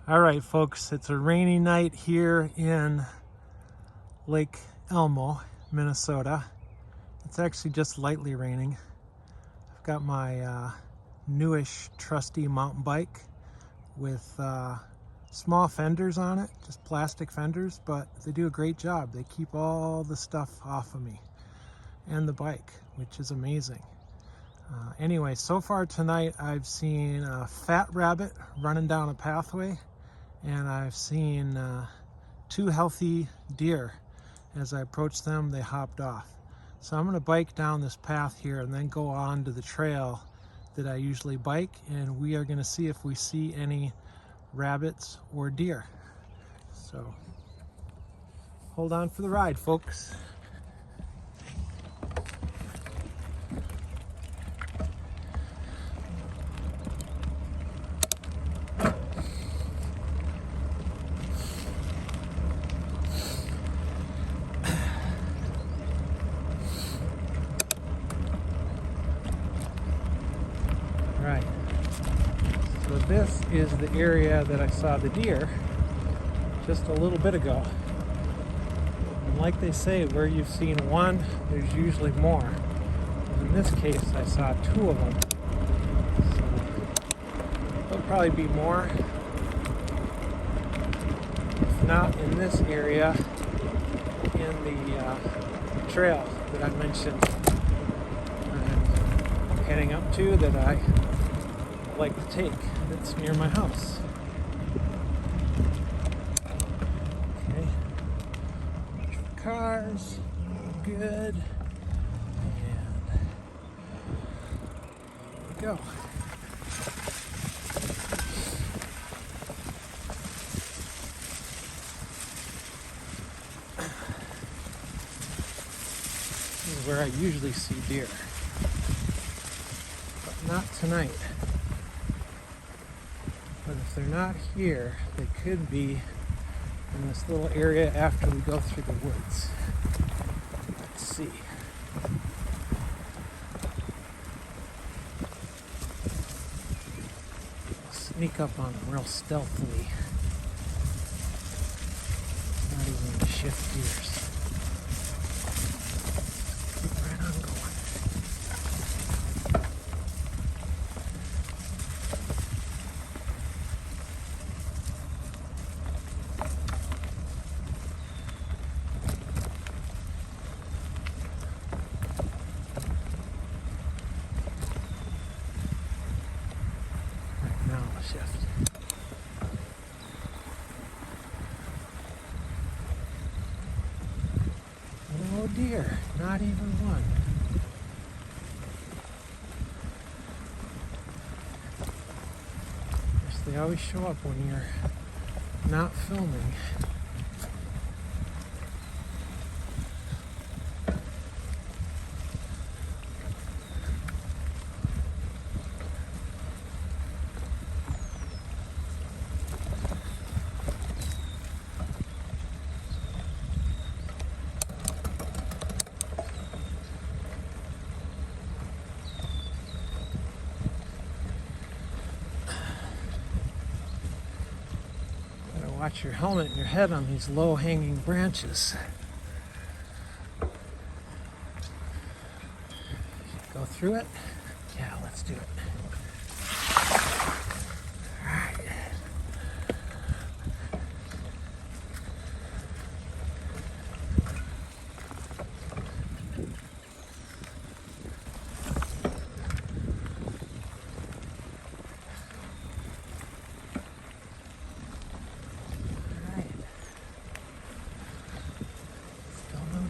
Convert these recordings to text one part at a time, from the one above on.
All right, folks, it's a rainy night here in Lake Elmo, Minnesota. It's actually just lightly raining. I've got my newish trusty mountain bike with small fenders on it, just plastic fenders, but they do a great job. They keep all the stuff off of me and the bike, which is amazing. Anyway, so far tonight I've seen a fat rabbit running down a pathway, and I've seen two healthy deer. As I approached them, they hopped off. So I'm going to bike down this path here and then go on to the trail that I usually bike, and we are going to see if we see any rabbits or deer. So hold on for the ride, folks. Right, so this is the area that I saw the deer just a little bit ago. And like they say, where you've seen one, there's usually more. In this case, I saw two of them. So there'll probably be more. If not in this area, in the trail that I mentioned I'm heading up to, that I like to take, that's near my house. Okay, cars, good, and here we go. This is where I usually see deer, but not tonight. But if they're not here, they could be in this little area after we go through the woods. Let's see. I'll sneak up on them real stealthily. Not even going to shift gears. Keep right on going. Now I'll shift. Oh dear, not even one. Yes, they always show up when you're not filming. Watch your helmet and your head on these low-hanging branches. Go through it? Yeah, let's do it. All right.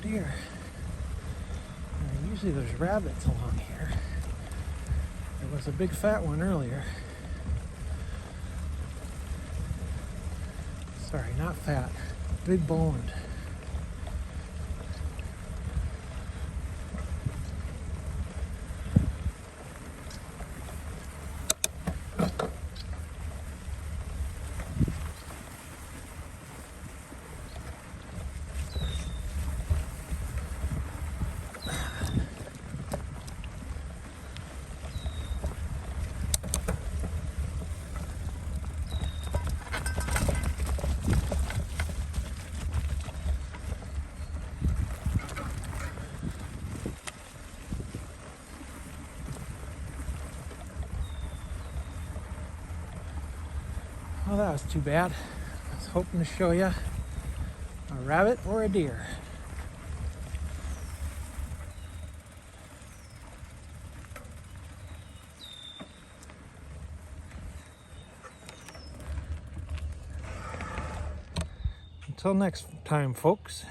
Deer. Usually there's rabbits along here. There was a big fat one earlier. Sorry, not fat, big boned. Well, that was too bad. I was hoping to show you a rabbit or a deer. Until next time, folks.